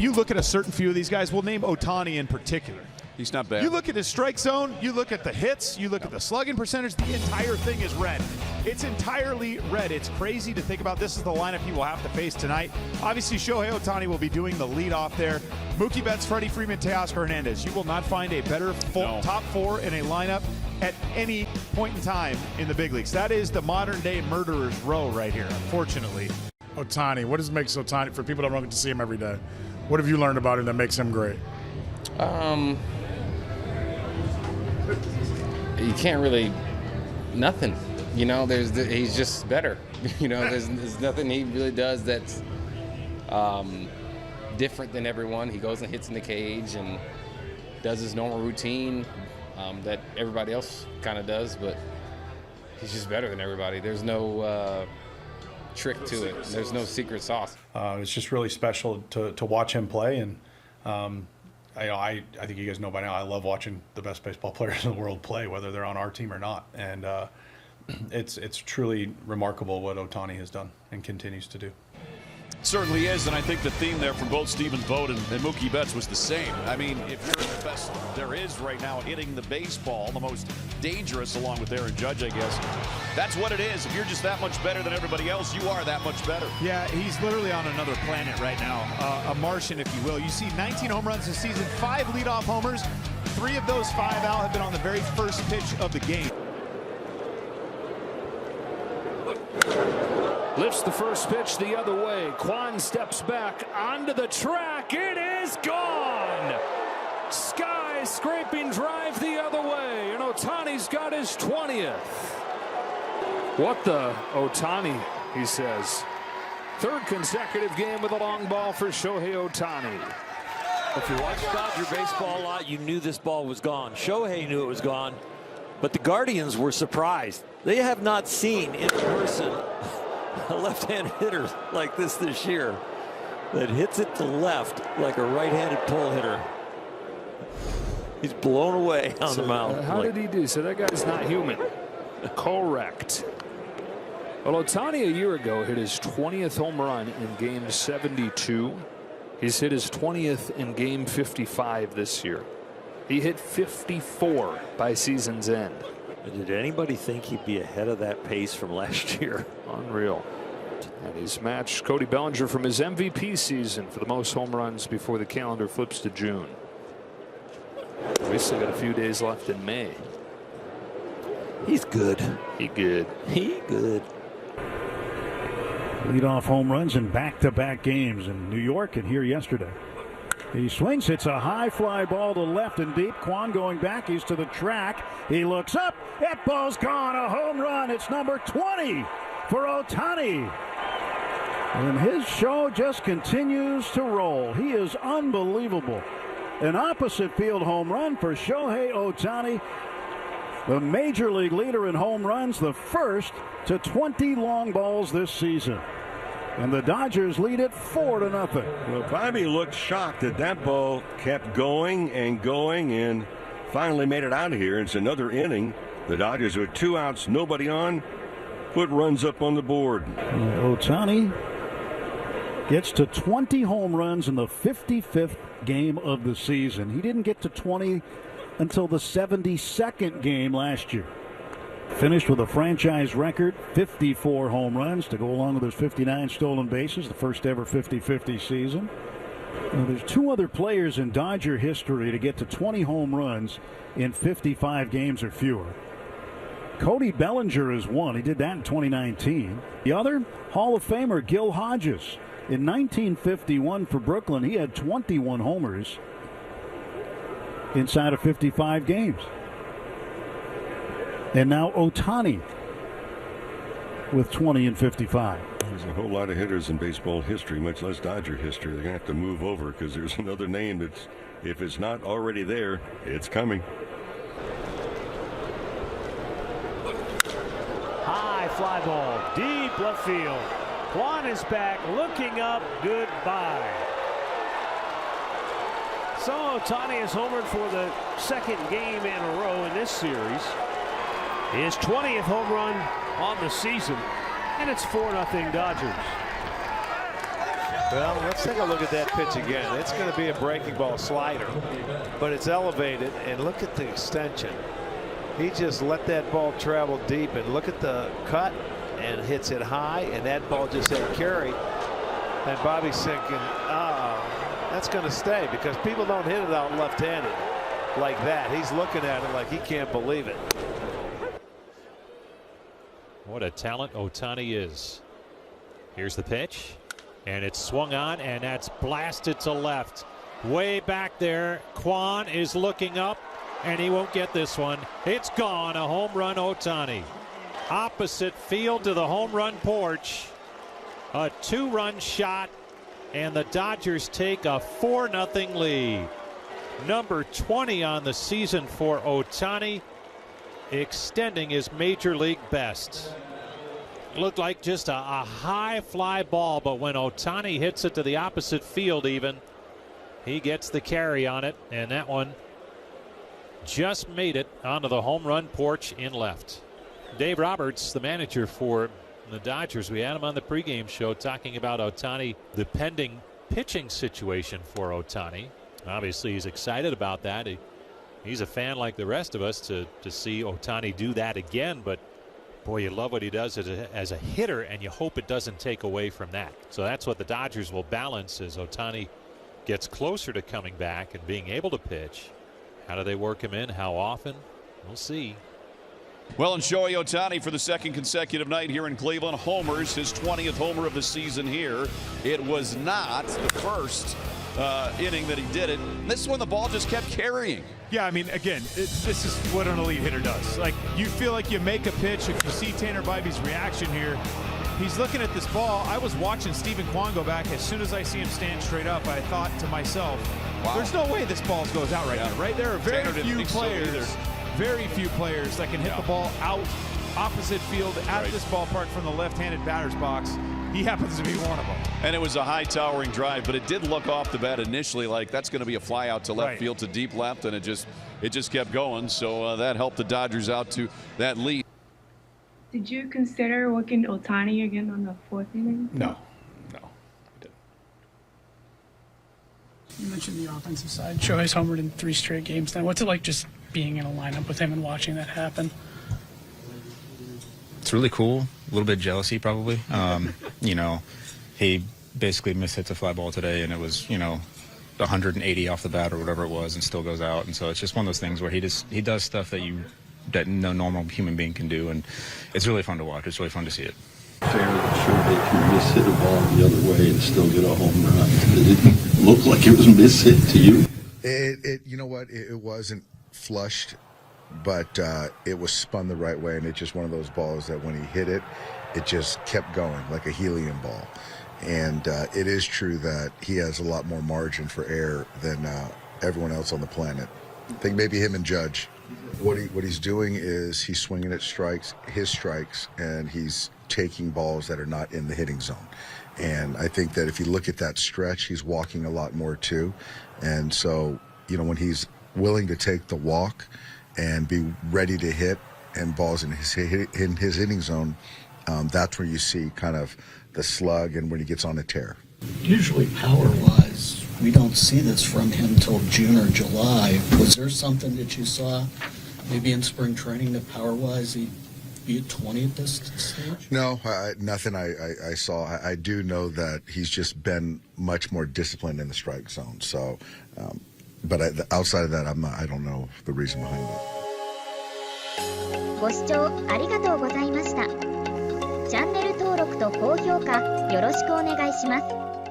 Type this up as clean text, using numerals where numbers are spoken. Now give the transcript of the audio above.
you look at a certain few of these guys, we'll name Ohtani in particular. He's not bad. You look at his strike zone, you look at the hits, you look at the slugging percentage, the entire thing is red. It's entirely red. It's crazy to think about. This is the lineup he will have to face tonight. Obviously, Shohei Ohtani will be doing the leadoff there. Mookie Betts, Freddie Freeman, Teoscar Hernandez. You will not find a better top four in a lineup at any point in time in the big leagues. That is the modern-day murderer's row right here, unfortunately. Ohtani, what makes Ohtani, for people that don't get to see him every day, what have you learned about him that makes him great? You can't really, nothing. You know, he's just better. You know, there's nothing he really does that's different than everyone. He goes and hits in the cage and does his normal routine that everybody else kind of does, but he's just better than everybody. There's no trick to it. There's no secret sauce. It's just really special to watch him play, and I think you guys know by now, I love watching the best baseball players in the world play, whether they're on our team or not. And it's truly remarkable what Ohtani has done and continues to do. Certainly is, and I think the theme there from both Stephen Vogt and Mookie Betts was the same. I mean, if you're the best there is right now hitting the baseball, the most dangerous along with Aaron Judge, I guess, that's what it is. If you're just that much better than everybody else, you are that much better. Yeah, he's literally on another planet right now, a Martian, if you will. You see 19 home runs this season, 5 leadoff homers. 3 of those 5 out have been on the very first pitch of the game. Lifts the first pitch the other way. Kwan steps back onto the track. It is gone. Sky-scraping drive the other way, and Ohtani's got his 20th. What the Ohtani, he says. 3rd consecutive game with a long ball for Shohei Ohtani. If you watched Dodger baseball a lot, you knew this ball was gone. Shohei knew it was gone, but the Guardians were surprised. They have not seen in person a left-handed hitter like this year that hits it to left like a right-handed pull hitter. He's blown away on the mound. How did he do? So that guy's not human. Correct. Well, Ohtani a year ago hit his 20th home run in game 72. He's hit his 20th in game 55 this year. He hit 54 by season's end. Did anybody think he'd be ahead of that pace from last year? Unreal. And he's matched Cody Bellinger from his MVP season for the most home runs before the calendar flips to June. We still got a few days left in May. He's good. He good. He good. Leadoff home runs in back-to-back games in New York and here yesterday. He swings, hits a high fly ball to left and deep. Kwan going back, he's to the track. He looks up, that ball's gone, a home run. It's number 20 for Ohtani. And his show just continues to roll. He is unbelievable. An opposite field home run for Shohei Ohtani, the major league leader in home runs, the first to 20 long balls this season. And the Dodgers lead it 4-0. Well, Bobby looked shocked that that ball kept going and finally made it out of here. It's another inning. The Dodgers with 2 outs, nobody on, put runs up on the board. Ohtani gets to 20 home runs in the 55th game of the season. He didn't get to 20 until the 72nd game last year. Finished with a franchise record, 54 home runs to go along with his 59 stolen bases, the first ever 50-50 season. Now, there's 2 other players in Dodger history to get to 20 home runs in 55 games or fewer. Cody Bellinger is one. He did that in 2019. The other, Hall of Famer Gil Hodges. In 1951 for Brooklyn, he had 21 homers inside of 55 games. And now Ohtani with 20 and 55. There's a whole lot of hitters in baseball history, much less Dodger history. They're going to have to move over because there's another name that's, if it's not already there, it's coming. High fly ball, deep left field. Kwan is back, looking up, goodbye. So Ohtani has homered for the 2nd game in a row in this series. His 20th home run on the season, and it's 4-0 Dodgers. Well, let's take a look at that pitch again. It's going to be a breaking ball slider, but it's elevated, and look at the extension. He just let that ball travel deep, and look at the cut, and hits it high, and that ball just had carry. And Bobby's thinking, that's going to stay, because people don't hit it out left-handed like that. He's looking at it like he can't believe it. What a talent Ohtani is. Here's the pitch, and it's swung on, and that's blasted to left. Way back there, Kwan is looking up, and he won't get this one. It's gone, a home run Ohtani. Opposite field to the home run porch. A 2-run shot, and the Dodgers take a 4-0 lead. Number 20 on the season for Ohtani, extending his major league best. Looked like just a high fly ball, but when Ohtani hits it to the opposite field even, he gets the carry on it, and that one just made it onto the home run porch in left. Dave Roberts, the manager for the Dodgers, we had him on the pregame show talking about Ohtani, the pending pitching situation for Ohtani. Obviously, he's excited about that. He's a fan like the rest of us to see Ohtani do that again, but boy, you love what he does as a hitter, and you hope it doesn't take away from that. So that's what the Dodgers will balance as Ohtani gets closer to coming back and being able to pitch. How do they work him in? How often? We'll see. Well, and Shohei Ohtani for the second consecutive night here in Cleveland homers, his 20th homer of the season here. It was not the first inning that he did it. This one, the ball just kept carrying. Yeah, I mean, again, this is what an elite hitter does. Like, you feel like you make a pitch. If you see Tanner Bibee's reaction here, he's looking at this ball. I was watching Stephen Kwan go back. As soon as I see him stand straight up, I thought to myself, wow, there's no way this ball goes out right now, right? There are very few players that can hit the ball out opposite field at this ballpark from the left-handed batter's box. He happens to be one of them. And it was a high towering drive, but it did look off the bat initially like that's going to be a fly out to left field to deep left, and it just kept going. So that helped the Dodgers out to that lead. Did you consider working Ohtani again on the 4th inning? No, I didn't. You mentioned the offensive side. Shohei's homered in 3 straight games now. What's it like just being in a lineup with him and watching that happen? It's really cool. A little bit jealousy, probably. You know, he basically mishits a fly ball today, and it was, 180 off the bat or whatever it was, and still goes out. And so it's just one of those things where he does stuff that no normal human being can do, and it's really fun to watch. It's really fun to see it. Fair that Shohei can miss hit a ball the other way and still get a home run. It didn't look like it was mishit to you. You know what? It wasn't flushed, but it was spun the right way, and it's just one of those balls that when he hit it, it just kept going like a helium ball. And it is true that he has a lot more margin for error than everyone else on the planet. I think maybe him and Judge. What he's doing is he's swinging at his strikes, and he's taking balls that are not in the hitting zone. And I think that if you look at that stretch, he's walking a lot more too. And so, when he's willing to take the walk and be ready to hit and balls in his hitting zone, that's where you see kind of the slug and when he gets on a tear. Usually power-wise, we don't see this from him till June or July. Was there something that you saw maybe in spring training that power-wise he'd be at 20 at this stage? No, nothing I saw. I do know that he's just been much more disciplined in the strike zone. So, but outside of that, I don't know the reason behind it. ご視聴ありがとうございました。チャンネル登録と高評価よろしくお願いします。